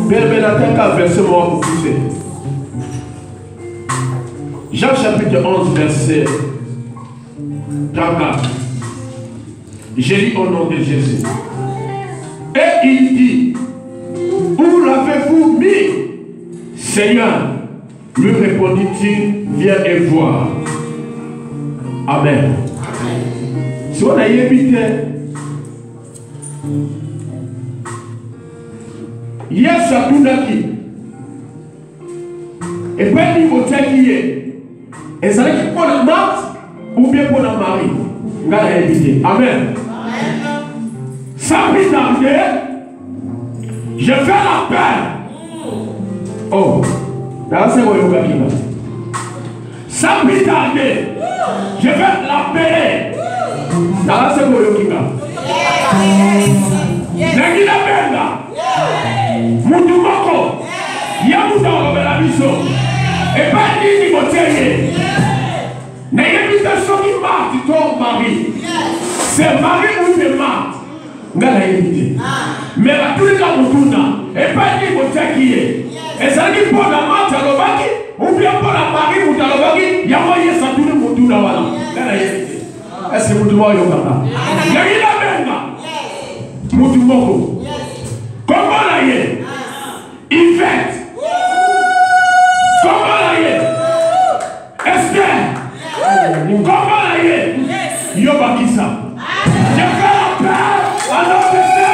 Père Benatin, qu'a versé moi pour pousser. Jean chapitre 11, verset 34. J'ai lu au nom de Jésus. Et il dit, où l'avez-vous mis, Seigneur? Lui répondit-il, viens et voir. Amen. Si on a évité, il y a ça tout qui. Et puis il faut qui est. Et ça veut dire pour la Marthe ou bien pour la Marie. On va éviter. Amen. Ça prie d'arriver. Je fais la paix. Oh. Dans ce moment-là, ça prie d'arriver. Je vais l'appeler. Dans ce moment-là. Nagina Benga. Moutoumoko. Yamouta Robela Bisso. Et pas dit ni Motier. N'ayez pas de son qui marque ton mari. C'est mari ou c'est marque. N'a pas évité. Mais à tous les cas, Moutouna. Et pas dit Motier qui est. Et ça dit pour la marque à l'obaki. Ou bien pour la mari ou à l'obaki. Yamoye sa tout le Moutouna. N'a pas évité. Est-ce que Moutouma Yogana? Nagina Benga. Moutoumoko. Comment la yé? Yvette. Comment la yé? Esther. Comment la yé? Yobakisa. Je fais la paix à notre Esther.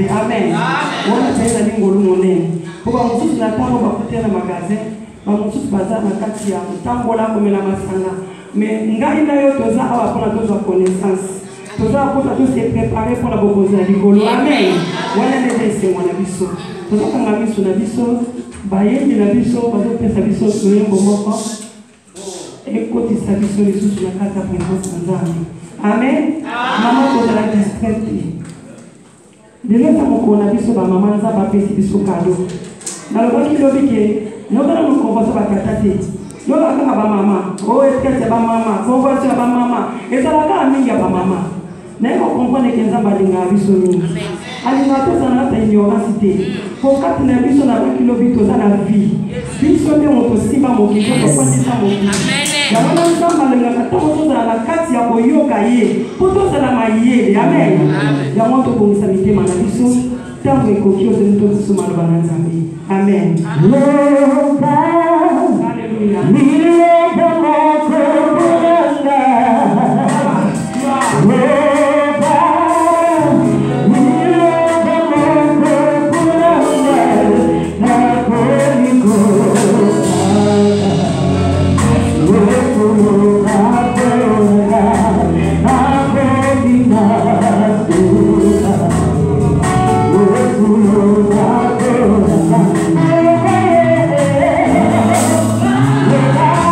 Amen. Wana tena ni ngolu monene. Kwa msusu na tango bakutia na magazin, ba msusu baza na kati ya tango la komela masanga. Mais ngai na yo toza awa pona toza connaissance. Toza kota to se préparer pour la boboza likolo. Amen. Wana nete se mwana biso. Toza kanga biso na biso, bayembi na biso, bazo pesa biso soyembo moko. Ekoti sa biso lisusu na kata présence nzambe. Amen. Maman toza la discrète. Dele ta mokona biso ba mama nza ba pesi biso kado. Na loba ki lobi ke no bana mo konvosa ba tata te. No ba ka ba mama, o eske ba mama, konvosa ba mama. Ezala ka mingi ba mama. Na ko kompone ke nza ba linga biso ni. Ali na to sana ta ignorance te. Ko kati na biso na ba ki lobi to za na vie. Biso te mo to simba mo ki ko ko ndisa mo. Amen. Ya wana nzamba lenga kata mo za na kati ya koyoka ye. Poto za na mayele. Amen. Ya moto ko misamite mana biso. Tango ekoki o tenu to biso mana bana nzambe. Amen. Hallelujah. Yeah.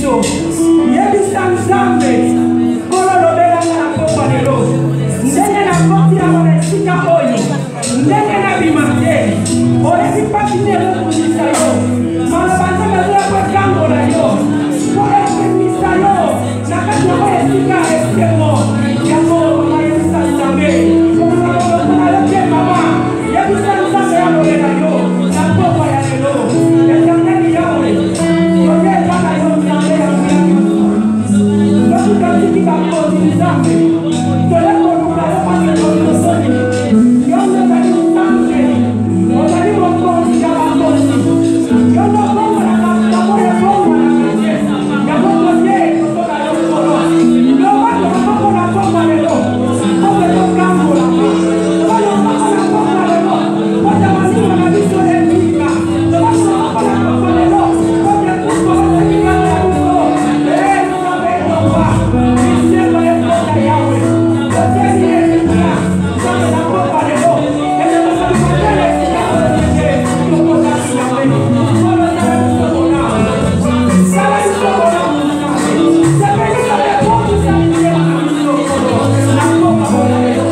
biso. Yebisa nzambe. Kolo lobela na pokwa lelo. Ndenge na koti ya mwana esika oyo. Ndenge na bimate. Oyebi pasi nelo kunisa yo. Malabanda mazela kwa kango na yo. Oye kunisa yo. Nakati na kwa esika esemo. Yamo mama yebisa nzambe. Mama yoke mama. Yebisa nzambe ya lobela yo. Na pokwa ya lelo. Yetangeni yawe. Yoke kaka yo nzambe ya mwana. Yoke katiki kakoti nzambe. Toleko luka yo pasi yo soni. Yonde kani nzambe. Ozali mokonzi ya makonzi. Yondo bongo na kakamo ya bongo na kanje. Ya bongo ye kotoka yo kolo. Yobato na bongo na bongo lelo. Obe yo kambo la ma. Yobato na bongo na bongo lelo. Oja masima na biso elika. Yobato na bongo na bongo lelo. Oja kusko na kika na uko. Nzambe yoba. Nisema ya kota yawe. Oja ni elika. Nzambe na bongo lelo. Ene masali kotele sika oje. Yoko na yawe. Kolo na biso bona. Sala biso bona. Sepeli sa ya kotu sa biso na biso kolo. Na bongo bona lelo.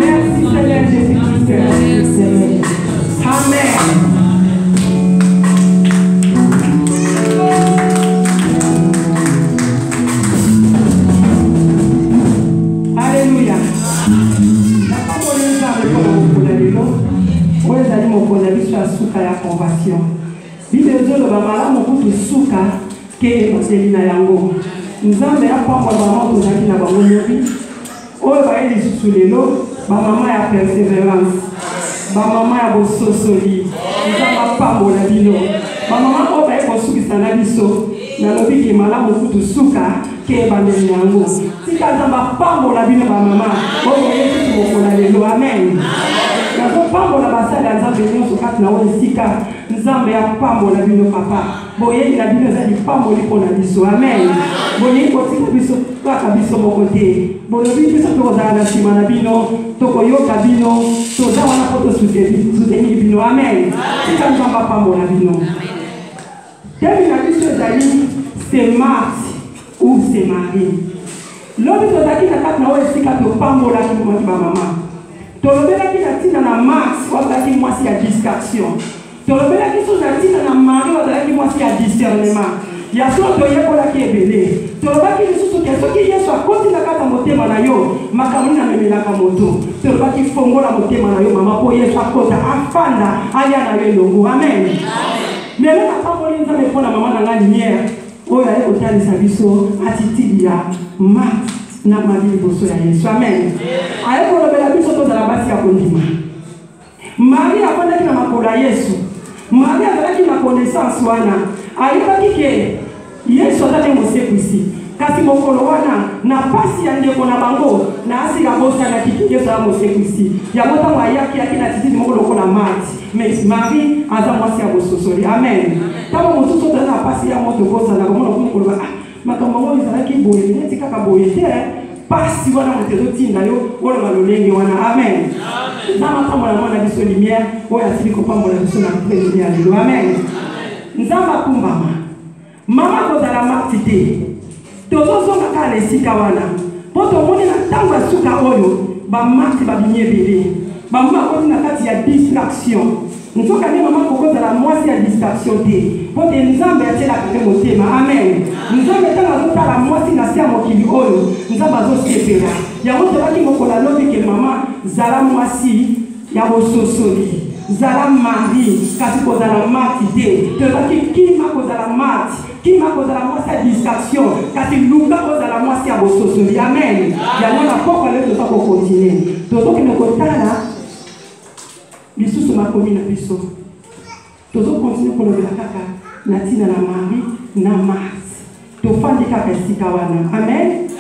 Merci Seigneur Jésus-Christ. Amen. Alléluia. La parole est là pour nous. Moi, j'ai dit mon collègue sur la souka ya conversion. Bible dit le bamala mon coup de souka que Marcelina yango. Nzambe ya kwa maman tozaki na bango nyori. Oyo ba eli sous lelo, ba maman ya persévérance. Ba maman ya bososoli. Nzamba pambola bino. Ba maman oyo ba ekosukisa na biso. Nalobi ki malamu kutu suka ke bandeli yango. Tika nzamba pambola bino ba maman. Oyo yesu mokola lelo. Amen. Nazo pambola basali ya nzambe nyonso kati na oyo sika. Nzambe ya pambola bino papa. Boye na bino ezali pamboli mpona biso. Amen. Boye kotika biso kaka biso moko te. Bolobi biso tokozala na nsima na bino, tokoyoka bino, toza wana po tosuteni bino. Amen. Tika nzamba pambola bino. Temi na biso ezali c'est Marthe ou c'est Marie. Lobi tozalaki na kati na oyo esika topambolaki komaki bamama. Tolobelaki na ntina na Marthe wazalaki mwasi ya distraction. Tolobelaki so na ntina na Marie wazalaki mwasi ya discernement. Ya so toyekolaki ebele. Tolobaki lisusu ke soki Yesu akoti na kati ya motema na yo, makambo na memelaka moto. Tolobaki fongola motema na yo mama po Yesu akota afanda alia na yo elongo. Amen. Mais même à part les hommes pour la maman dans la lumière, oh ya ekotalisa biso attitude ya Marthe na Marie boso ya Yesu. Amen. Aye ko lobela biso to za basi ya kondima. Marie afandaki na makolo ya Yesu. Marie azalaki na connaissance wana. Ayebaki ke Yesu azali mosekwisi. Kasi mokolo wana na pasi ya ndeko na bango na asika bosa na kitu Yesu azali mosekwisi. Ya mota mwayaki yakina attitude mokolo ko na Marthe. Mais Marie aza mwasi ya bososoli. Amen. Tama mosusu tozala na pasi ya moto bosa na komona kumukoloba makambo ngo ezalaki boye neti kaka boye te pasi wana moto ezotinda yo oloba lolenge wana. Amen. Nzambe apambola mwana biso lumière oyo asili kopambola biso na premier ya lelo. Amen. Nzambe akumbama mama kozala Marthe te tozozonga kaka na esika wana mpo tomoni na ntango ya suka oyo bamarthe babimi ebele bamama akoti na kati ya distraction. Nzoka ne mama kokozala mwasi ya distraction te mpo te nzambe atielaka nde motema. Amen. Nzambe ntango azotala mwasi na se ya mokili oyo nzambe azosepela yango tobaki mokolo alobi ke mama zala mwasi ya bososoli zala Marie kasi kozala Marthe te tobaki kima kozala Marthe kima kozala mwasi ya distraction kasi luka kozala mwasi ya bososoli. Amen. yango na poko leo toza kokontinue tozokende kotala lisusu makomi na biso tozokontinue kolobela kaka natina na Marie na Marthe tofandi kaka esika wana. Amen.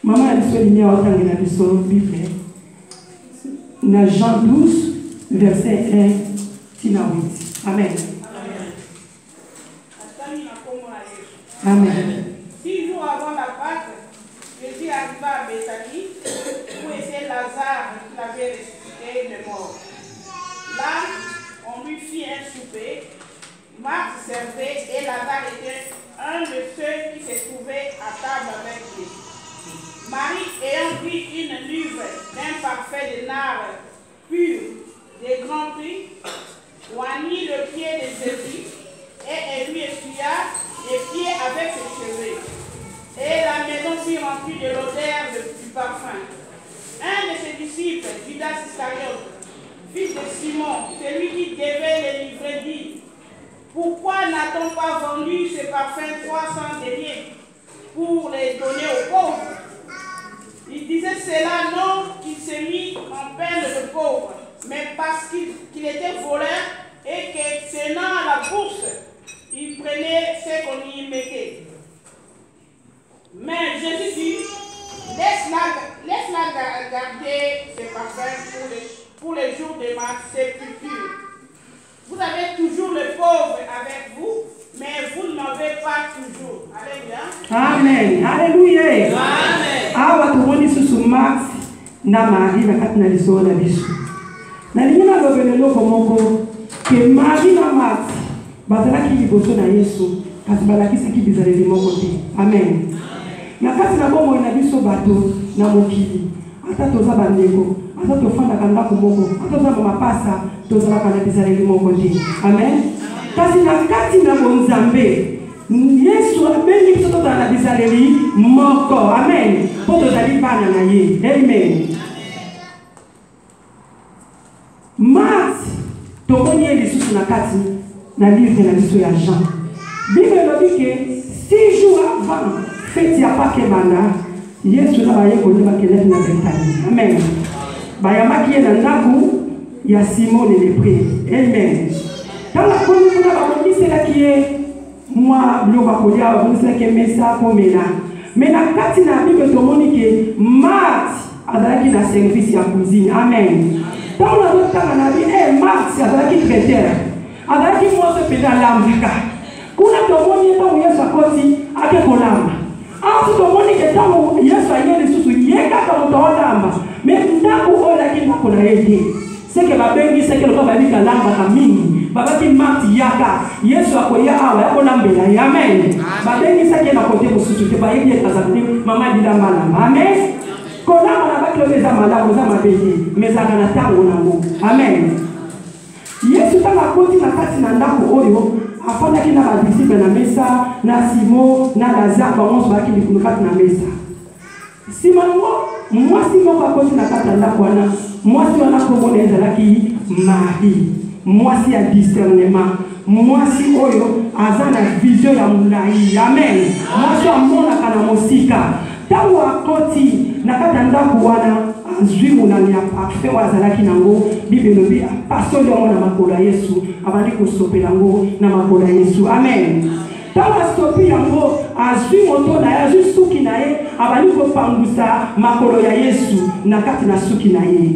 Maman a biso linia otangi na biso Bible na Jean 12 verset 1 tina 8. Amen. Amen. 6 jours avant la Pâque, Jésus arriva à Béthanie où était Lazare qui l'avait ressuscité de mort. Là, on lui fit un souper. Marthe servait et Lazare était un de ceux qui se trouvaient à table avec lui. Marie, ayant pris une luve d'un parfum de nard pur, de grand prix, oignit le pied de Jésus et elle lui essuya les pieds avec ses cheveux. Et la maison fut remplie de l'odeur du parfum. Un de ses disciples, Judas Iscariote, fils de Simon, celui qui devait le livrer, dit: pourquoi n'a-t-on pas vendu ce parfum 300 deniers pour les donner aux pauvres? Il disait cela non qu'il s'est mis en peine de pauvre, mais parce qu'il était voleur et que tenant à la bourse, il prenait ce qu'on y mettait. Mais Jésus dit: laisse-la garder ce parfum pour les jours de ma sépulture. Vous avez toujours le pauvre avec vous, mais vous ne m'avez pas toujours. Alléluia. Amen. Alléluia. Amen. Awa tumoni susu Max na Marie na kati na liso na biso. Na lingina lobelelo komoko ke Marie na Max bazalaki liboso na Yesu kasi balakisaki bizaleli moko te. Amen. Na kati na bomo na biso bato na mokili ata toza bandeko ata tofandaka ndako moko ata toza mapasa tozalaka na bizaleli moko te. Amen. Kasi na kati na bonzambe Yesu abengi biso tozala na bizaleli moko. Amen. Po tozali bana na ye. Amen. Marthe tomoni ye lisusu na kati na livre na biso ya Jean. Bible elobi ke 6 jours avant fête ya Pâques banda Yesu na baye koyeba kelele na Bethanie. Amen. Bayamaki ye na ndako ya Simon le Lépreux. Amen. Dans la commune na bakomiselaki ye mwa biloko bakolia bakomiselaki mesa komela. Mais na kati na Bible tomoni ke Marthe azalaki na service ya cuisine. Amen. Dans la autre na bi Marthe azalaki traiteur. Azalaki mose pena lambika. Kuna tomoni etango Yesu akoti ake kolamba. Asu tomoni etango Yesu ayeli susu yeka moto olamba. Mais ndako olaki ndako na yeye. Seke babengi seke lo babika lamba kamini. Babaki Marthe yaka. Yesu akoya awa yakolambela. Amen. Babengi seke na kote mususu te bayebi ekazakuni mama dilamba lamba. Amen. Kolamba na baki lobeza malamu za mabeye. Mezaka na tango nango. Amen. Yesu tanga koti na kati na ndako oyo afandaki na badisiple na mesa na Simon na Lazare bango baki likulu kati na mesa. Simango mwasi moko akoti na kati na ndako wana. Mwasi wana komona ezalaki Marie. Mwasi ya discernement. Mwasi oyo aza na vision ya mulai. Amen. Mwasi amonaka na mosika. Tango akoti na kati na ndako wana azwi munani ya parfum wazalaki nango. Bible lobi pasoli yango na makolo ya Yesu abandi kosopela yango na makolo ya Yesu. Amen. Tango asopi yango azwi moto na ye azwi suki na ye abandi kopangusa makolo ya Yesu na kati na suki na ye.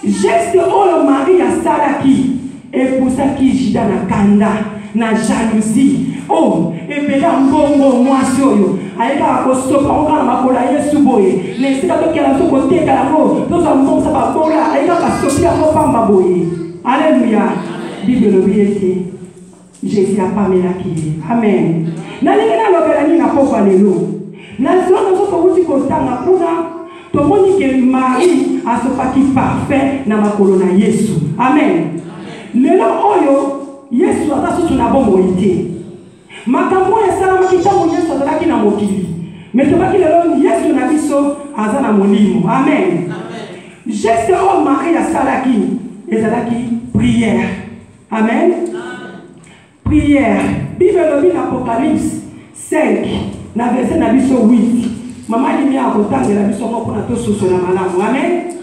Geste oyo Marie asalaki epusaki Juda na kanda na jalousie. Oh, epela mbongo mwasi oyo ayeka kosopa onga makolo ya Yesu boye. Nesika tokela so koteka yango toza mbongo sa babola ayeka kosopi yango pamba boye. Alléluia. Bible lobi ete Jésus apamelaki ye. Amen. Na lingena lobela ni na pokwa lelo. Na zona zo kouti kotanga kuna tomoni ke Marie asopaki parfait na makolo na Yesu. Amen. Lelo oyo Yesu atasusu na bombo ite. Makambo ya salama kitambo Yesu azalaki na mokili. Metobaki lelo Yesu na biso aza na molimo. Amen. Geste o Marie asalaki ezalaki prière. Amen. Prière. Bible lobi na Apocalypse 5 na verset na biso 8. Mama limi akotangela biso moko na tosusu na malamu. Amen.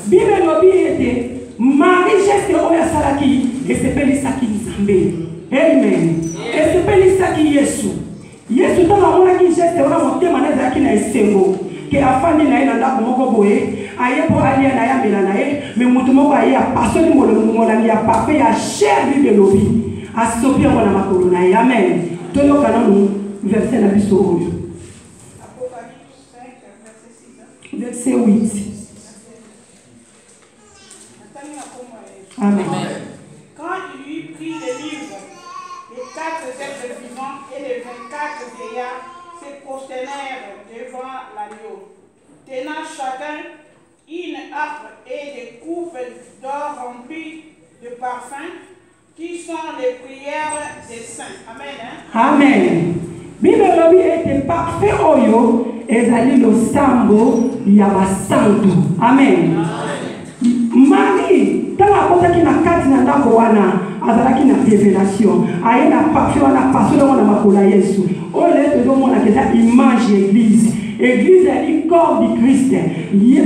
Bible lobi ete Marie geste oyo asalaki esepelisaki Nzambe. privé. Amen. Et c'est pas ça qui Yesu. Yesu dans la mona qui geste on a monté maneza qui na esengo. Que afandi na ina ndako moko boye. Aye po ali na ya melana e. Mais mutu moko aye a passer molani ya papa ya cher de lobi. A sopi on na makolo na. Amen. Toyo kana mu verset na biso oyo. Apocalypse 5, verset 6. Verset 8. Amen. Quand il eut pris les livres, les 4 êtres vivants et les 24 vieillards se prosternèrent devant l'agneau, tenant chacun une harpe et des coupes d'or remplies de parfums, qui sont les prières des saints. Amen. Amen. Bible lobi était parfait oyo ezali lo sambo ya basantu. Amen. Marie, tant la porte qui na kati na ndako wana azalaki na révélation aye na parfait wana passer wana makola Yesu. Ole to do mona keza image église. Église est le corps du Christ.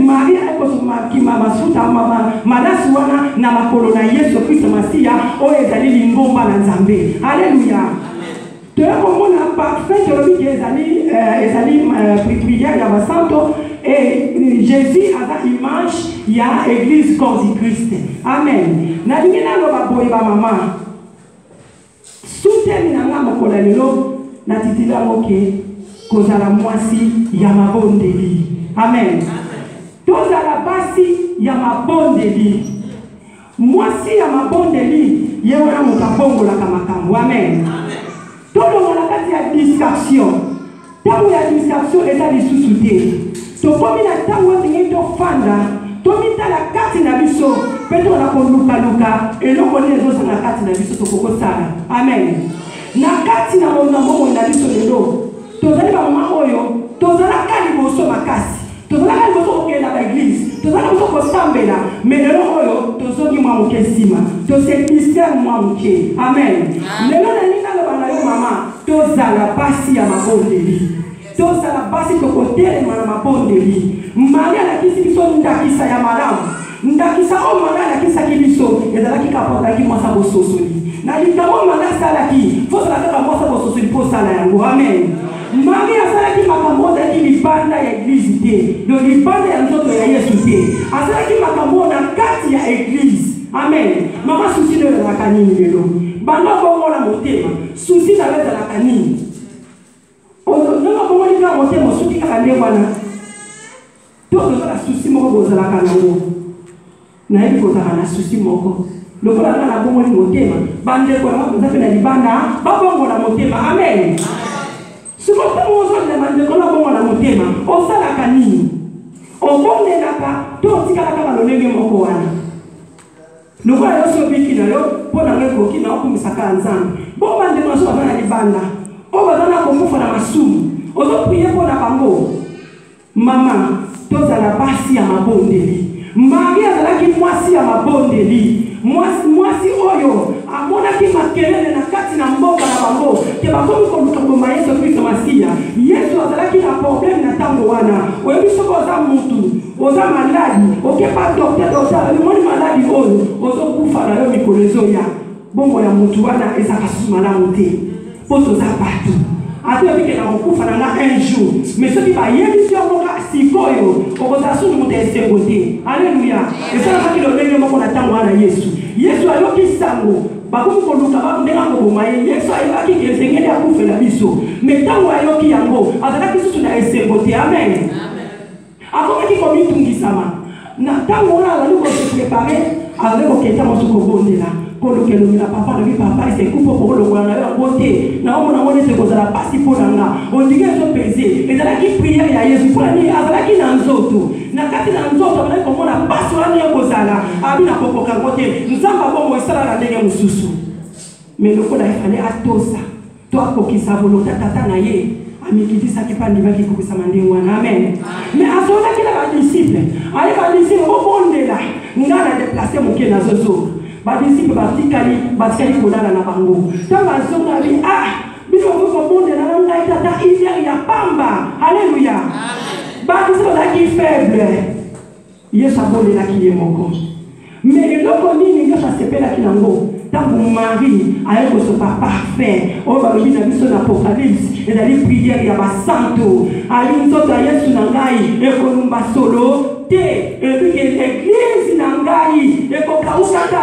Marie a kosoma ki mama suta mama malasi wana na makolo na Yesu Kristo Masia oyo ezali lingomba na Nzambe. Alléluia. Tu as comme un parfait qui ezali prière ya basanto et Jésus a sa image il y a église corps du Christ. Amen. Na lingena lo ba boy ba mama. Soutenu na mokola lelo na titila moke kozala mwasi ya mabondeli. Amen. Tozala basi ya mabondeli. Mwasi ya mabondeli yewana mukabongo la kamakambo. Amen. Tout le monde a dit distraction. Tant il y a distraction, et ça dit sous-souté. Donc, comme il y a tant où il y a fanda, tout il y a la carte na biso, peut-être on a pour luka, et l'on connaît les autres na carte na biso, to koko sala. Amen. Na carte na mon na biso le do. Tozali ba mama oyo, tozala kali boso makasi. Tozala kali boso okela ba église. Tozala boso ko sambela, mais le oyo tozoki mwa muke sima. To se Christian mwa muke. Amen. Lelo na ninga lo bana yo mama, tozala basi ya mabondeli. Tozala basi to kotele na mabondeli. Maria na kisi biso ndakisa ya malamu. Ndakisa o mala na kisa kibiso, ezala ki kapota ki mwasa bososoli. Na likamo mala sala ki, fo sala ka mwasa bososoli po sala yango. Amen. Maria asala ki makambo za ki libanda ya église te. Do libanda ya nzoto ya Yesu te. Asala ki makambo na kati ya église. Amen. Mama susi de la kanini lelo. Banda bongo la motema. Susi na leta la kanini. Ozo nanga bongo ni ka motema suki ka kande wana. Toto za susi moko boza la kanango. Na hivi kozala na susi moko. Lokola na bongo ni motema. Bande kwa mabuza pe na libanda. Babongo la motema. Amen. Suko tumozo na bande kwa bongo la motema. Osala kanini. Obonde naka to tika la balolenge moko wana. Nous allons se biki na yo pour na ngeko ki na okumisaka nzambe. Bo bande maso bana libanda. O bazana komufa na masumu. Ozo prier pour na bango. Mama, tozala basi ya mabondeli. Maria zalaki mwasi ya mabondeli. Mwasi oyo amonaki makelele na kati na mboka na bango. Ke bakomi koluka ngoma Yesu Kristo Masia. Yesu azalaki na problème na tango wana. Oyebi soko za mutu. Oza maladi, oke pa docteur, le monde maladi oyo, ozo kufa na yo mikolezo ya. Bongo ya mutu wana ezaka malamu te. Po toza batu. Ate obike na kufa na nga un jour. Mais soki ba yebi si okoka sikoyo, okoza sunu mutu esengo te. Alléluia. Esala kaki lo ndenge moko na tango wana Yesu. Yesu ayoki sango. Bakomi koluka ba ndenga koboma ye. Yesu ayebaki ke esengeli akufela biso. Mais tango ayoki yango, azalaki susu na esengo te. Amen. Après qu'il faut mitungisama na tango na la luko se préparer avec au keta mosuko bondela ko lo kelo na papa na papa se coupe pour le wana ya côté na on na se kozala pasi pour nga on dit que so peser et dans qui prière ya Yesu pour ni azala ki na nzoto na kati na nzoto na ko mona pasi wana ya kozala abi na popoka côté nzamba bongo esala na ndenge mususu mais le ko na ifale atosa to akokisa volonté tata na ye amikitisa kipandi baki kukusama ndengwana. Amen. Mais asola kila ba disciple ale ba disciple obondela ngana déplacer moke na zozo ba disciple batikali kolala na bango tanga zonga bi bino ko bondela na ngai tata idia ya pamba. Alléluia. Ba disciple la ki faible Yesu abondela ki yemoko mais eloko nini ndio sapela kinango tant que mari a un pas parfait, on va revenir dans l'Apocalypse et dans les prières, il y a un santo. Ali nzoto ya Yesu nangai ekolumba solo te l'église nangai ekokauka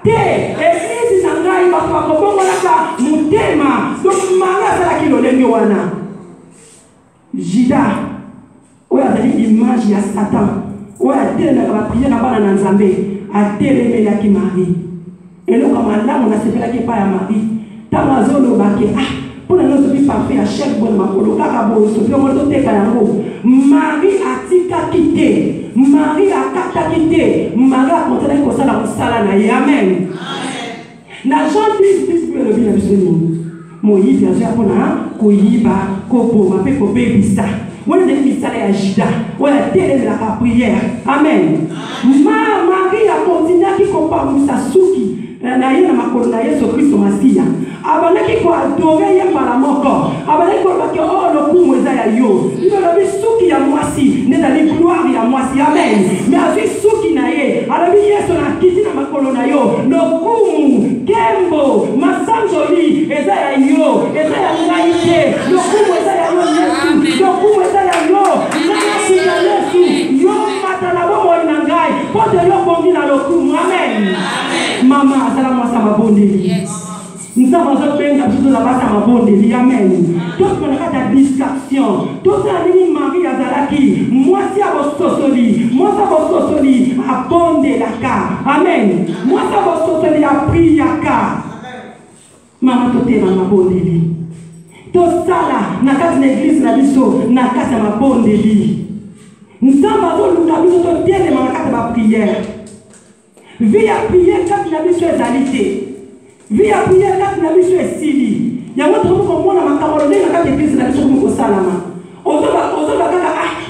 te église nangai bakobongolaka mutema donc manga sala kilolenge wana Jida oya azali image ya Satan oya telemaka bapriere na bana na Nzambe atelemelaki Marie eloko malamu nasepelaki epai ya Marie ntango azolobake pour nous sommes parfaits à chaque bon makolo kaka bo so pe mo to teka yango Marie atika kité Marie akata kité Marie akontana ko sala musala na ye amen na Jean 10 pe le bien bisoni Moïse ya japona ko yiba ko boma pe ko bebisa wala de misala ya Jida wala tele la prière amen Marie a continué ki ko pa musa suki na ye na makolo na Yesu Kristo Masia abanaki ko adore ye mbala moko abanaki ko baki lokumu eza ya yo ibalobi suki ya mwasi nezali gloire ya mwasi amen mais azwi suki na ye alobi Yesu na kiti na makolo na yo lokumu kembo masanjoli eza ya yo eza ya ngai te lokumu eza ya yo Yesu lokumu eza ya yo ngai ya Yesu yo matala bomoi na ngai pote yo bongi na lokumu amen mama asala mwasa mabondeli nous avons besoin de la base à ma bonne amen. Tout ce qu'on a fait de distraction, tout ça, Marie Azalaki, moi si à vos sosoli, moi ça vos sosoli, à bonne la car, amen. Moi ça vos sosoli, à prier à car. Maman, tout est dans ma bonne tout ça là, n'a qu'à l'église, n'a biso, n'a qu'à ma bonne nous avons besoin de tout bien de ma prière. Vie à prier quand il a mis sur les alité. Vie à prier quand il a mis sur les sili. Il y a un autre mot comme moi dans ma camarade, il y a une église qui est au salama.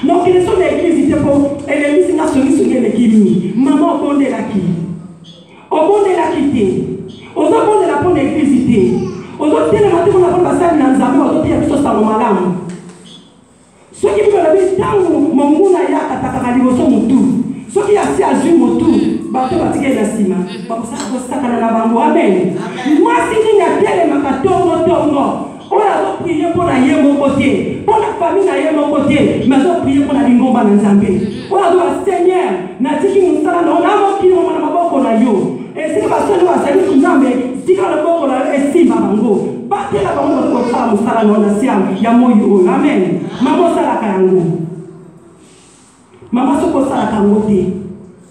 Non, quelles sont les églises pour l'église qui a sur l'église. Maman, au bon de la qui. Au bon de la quitter. Au bon de la bonne église. Au bon de la bonne église. Au bon de la bonne église. Au bon de la ceux qui veulent le temps où mon monde a été ceux qui ont assis mon tour, bateau va tirer la cima. Comme ça, ça va la bango. Amen. Moi, si il y a tel on a prié pour la mon côté, pour la famille à mon côté, mais on a prié pour la lingomba dans Zambé. On a dit Seigneur, n'a dit qu'il nous a on a qui on a maboko na yo. Et si parce que nous a salué tout Zambé, si quand le boko la esti bango. Battez la bango pour ça nous sala na siam ya moyo. Amen. Maman sala kango. Maman soko sala kango te.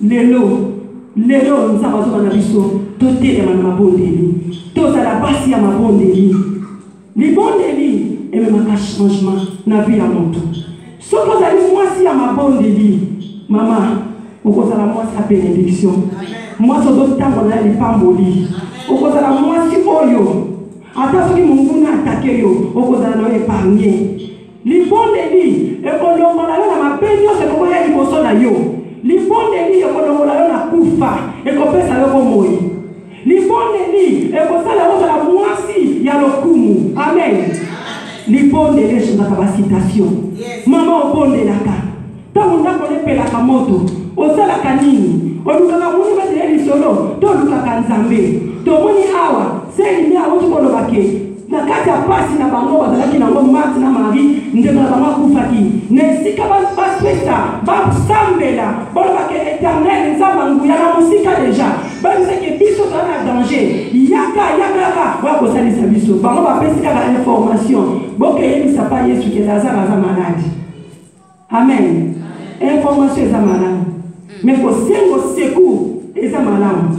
Lelo nous avons besoin de biso. Tout est dans ma bondeli. Tout à la base ya ma bondeli. Les bondeli et même un changement na vie à mon tour. Ce que vous allez moi si à ma bondeli. Maman, au cause de la moi sa bénédiction. Moi ce d'autres temps on a les pamboli. Au cause de la moi si oyo. Attends ce que mon goût a attaqué yo. Au cause de la nous épargné. Les bondeli et qu'on l'on a ma bénédiction c'est comment il y a du bosso na yo. Les bondeli et qu'on l'on a la kufa et qu'on peut savoir comment il. Les bondeli et qu'on sait la moi si il y a le kumu. Amen. Les bondeli sont dans la citation. Maman au bondeli la ka. Tant on a connu la kamoto. Au sala kanini. Au lukaka muni va dire solo. To lukaka nzambe. To muni awa. C'est ni awa tu kono bake. Na kati ya pasi na bango bazalaki na ngo Marthe na Marie ndeko na bango kufaki na sika baswesa basambela bolobake éternel nzambe ya na musika déjà bazise ke biso na danger yaka wa ko salisa biso bango bapesi kaka information boke yebisa pa Yesu ke Lazare aza malade amen information eza malade mais ko sengo secours eza malade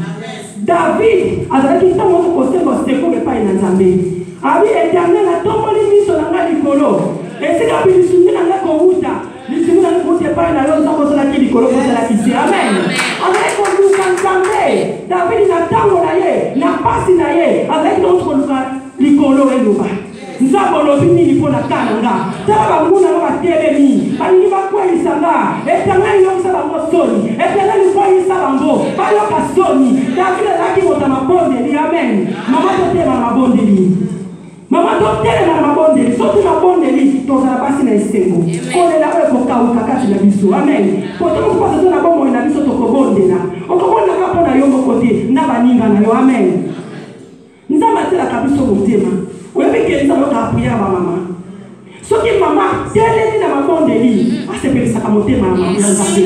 David azalaki ntango ko sengo secours epai na Nzambe Abi éternel a tombé miso na nga likolo. Et c'est quand il soumet na nga kouta. Il soumet na nga pas na yo nzambo sala ki likolo ko sala ki amen. Avec ko luka nzambe. David na tango na ye, na pasi na ye, avec notre luka likolo eloba. Nzambo lobi ni po na kana nga. Tala ba nguna ba telemi. Bani ba kwa isanga. Éternel yo sala mo soni. Éternel ko isala ngo. Ba yo ka soni. David la ki mota mabonde ni amen. Mama to te mama bonde ni. Maman docteur na mabondeli soki mabondeli tozala basi na esengo kolela oyo kokauka kati na biso amen poto mokupasa to na bomoi na biso tokobondela okobondaka mpo na yo moko te na baninga na yo amen la cabiso motema. Ou bien que ça va prier à maman. Ce qui maman telle na mabondeli, a se pele sa motema maman nzambe.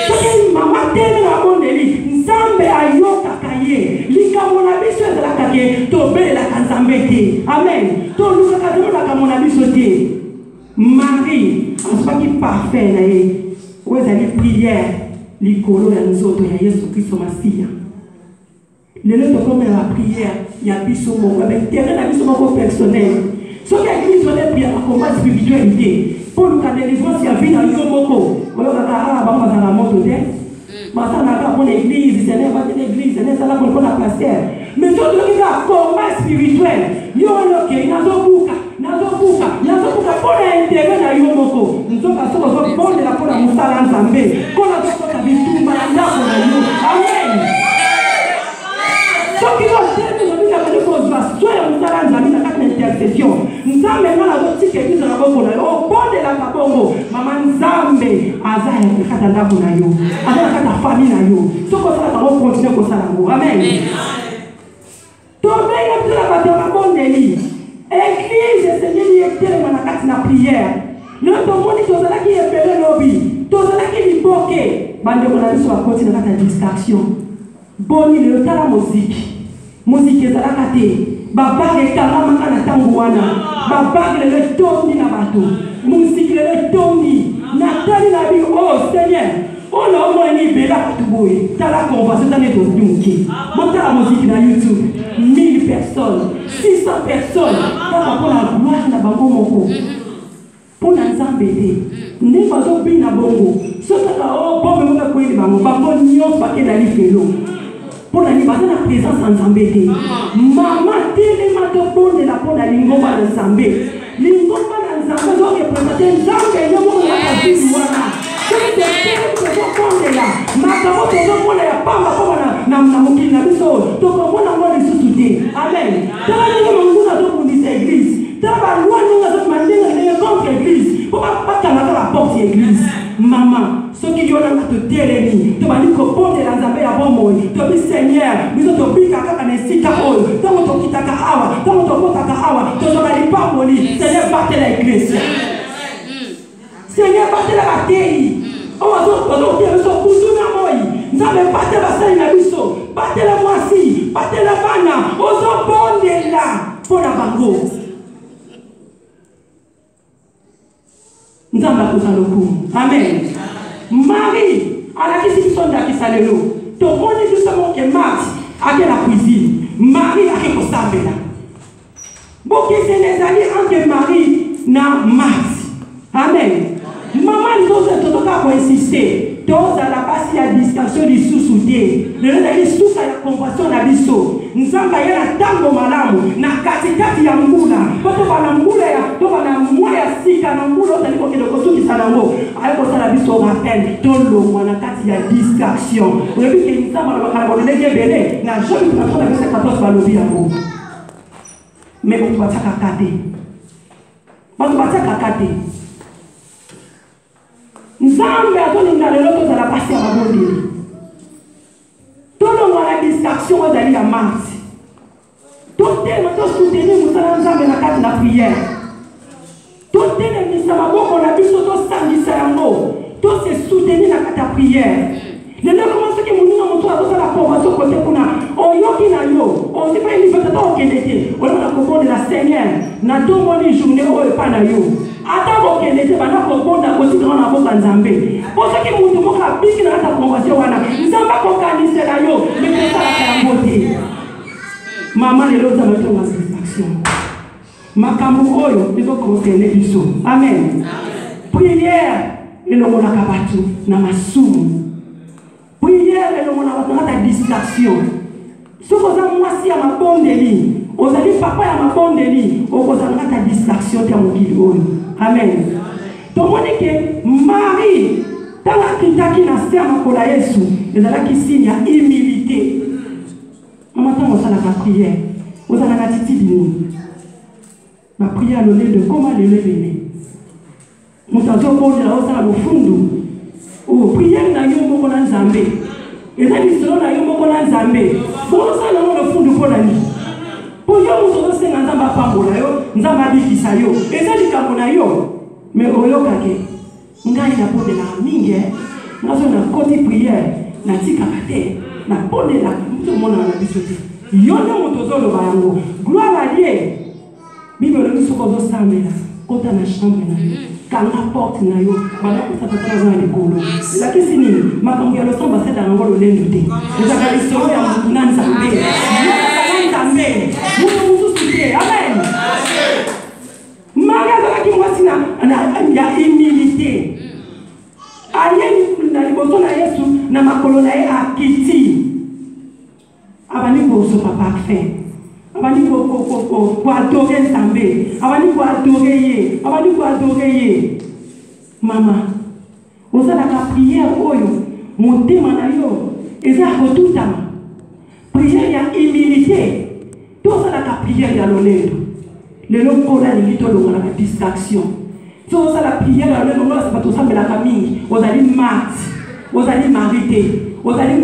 Ce qui maman telle na mabondeli, nzambe ayoka kaye. Likamona biso de la kake, to be la kanzambe te. Amen. To luka kademo la kamona biso te. Marie, on soit qui parfait na ye. Ou ezali prière, likolo ya nzoto ya Yesu Kristo Masia. Le nôtre comme la prière, il y a biso moko avec terrain na biso moko personnel. Ce qui a écrit sur les prières à combat spiritualité. Pour nous la délivrance, il y a vu dans le moko. On va dans la moto de. Maintenant, on a pour l'église, c'est n'est pas l'église, c'est n'est pas pour la pasteur. Mais tout le monde a combat spirituel. Yo loke, nazobuka, pour l'intérêt na yo moko. Nous sommes pas sur bon de la pour la musala nzambe. Qu'on a tout ça bitu malanda pour nous. Amen. Ce qui va faire nous nous avons des choses soit musala nzambe na quatre intercession. Nzambe na zo tike biso na bongo na yo. Au bon de la kabongo, mama nzambe azaya kata ndako na yo. Azaya kata famille na yo. Ce qu'on ça va continuer comme ça là. Amen. Tomber la la bataille ma bonne église. Église Seigneur y était dans la carte na prière. Nous tomoni tozala ki epele lobby. Tozala ki liboke. Bande on a vu sur la côté de la distraction. Boni le tala musique. Musique ezala kate. Babage kala makana tanguana. Babage le tondi na bato. Musique le tondi. Natali na bi oh Seigneur. On a au moins une belle activité. T'as la conversation dans les dossiers. Monte la musique dans YouTube. 1000 personnes, 600 personnes. T'as la gloire na bango moko. Pour n'ensemble. N'est pas au bin na bongo. Ce que t'as au bon moment de courir bango. Bango nyon paquet d'aller félo. Pour la libération de la présence ensemble. Maman tellement de bon de la peau de la lingomba ensemble. Lingomba ensemble doit représenter ensemble. Nous on va passer voilà. Maman, ceux qui ont te télémi, tu vas dire que bon de l'ensemble à bon mot, tu dis Seigneur, nous autres piques à Kanesika Hall, tant que tu quittes Kahawa, tant que tu quittes Kahawa, tu vas pas mourir, Seigneur, battez l'église. Seigneur, battez la bataille. On va dire, nous avons battu la scène à Bisso, battu la moissie, battu la bana, on s'en bon de là pour la bango. Nous avons battu le coup. Amen. Marie, à la question de la Kisalelo, tu connais justement que Marthe a la cuisine. Marie a quelque chose là. Bon, c'est les alliés entre Marie et Marthe. Amen. Maman, nous avons insister. Dans la base, il y a discussion du sous-soudé. Le sous à la convention de l'Abisso. Nous avons un tango malamu. Na katikati ya mbula. Poto wana mbula ya. Poto wana mwa ya sika na mbula. Ota niko kile kosuki sanango. Ayo kosa l'Abisso rappel. Tolo wana kati ya discussion. Webi ke nisama na makarabone lege bele. Na joli tunatona vese 14 balobi yango. Mais on va s'accater. On va s'accater. Nzambe atolinga lelo tozala pasi ya babondeli. Tolonga la distraction ezali ya Marthe. Totema tosoutenir mosala Nzambe na kati na prière. Totelemisa maboko na biso tosangisa yango. Tose soutenir na kati ya prière. Lelo koma soki moninga moto azosala convention kote kuna oyoki na yo ozipa liberté to okende te olona kobondela Seigneur na tomoni journée oyo epa na yo. Ata bokende te bana kobonda kotikana na boka Nzambe. Po soki mutu moko abiki na kata convention wana Nzambe akokanisela yo mepesalaka yango te. Mama lelo Nzambe atonga satisfaction. Makambo oyo ezokoncerne biso. Amen. Prière elongolaka bato na masumu. Prière elongolaka ta distraction. Sokoza mwasi ya mabondeli. Ozali papa ya mabondeli. Okozanga ta distraction te mokili oyo. Amen. Tomoni ke Marie tala kitaki na sema kola Yesu ezalaki signe ya humilité. Maman tango sala ka prière. Ozala na titibini. Ma prière le de comment le lever. Mutazo bondela ozala bofundu. Oh prière na yo moko na Nzambe. Ezali solo na yo moko na Nzambe. Bon ça na le fundu pour la nuit. Pour yo muto se ngamba pambola yo, nzamba bikisa yo. Eza likambo na yo. Mais oyokake. Ngai na pondela mingi nazo na koti prière na tika kate na pondela muto mona na biso te. Yo na muto zolo ba yango. Gloire à Dieu. Bible le soko zo samela. Kota na chambre na yo. Kanga porte na yo. Bala ko satata na na likolo. La kisini makambo ya losamba seda na ngolo lendo te. Eza ka historia ya mutu na nzambe. Yo na nzambe. Mutu sute. Amen. Magaza ki mwasi na ya humilité. Ayen na liboso na Yesu na makolo na ye akiti. Abani ko so papa fait. Abani ko adorer Nzambe. Abani ko adorer ye. Mama, osala ka prière oyo motema na yo eza kotutama. Prière ya humilité. Tosala ka prière ya lolendo. Le long kola ni to longa la distraction. So ça la prière le long là c'est pas tout ça mais la famille. Vous allez mat, vous allez mariter, vous allez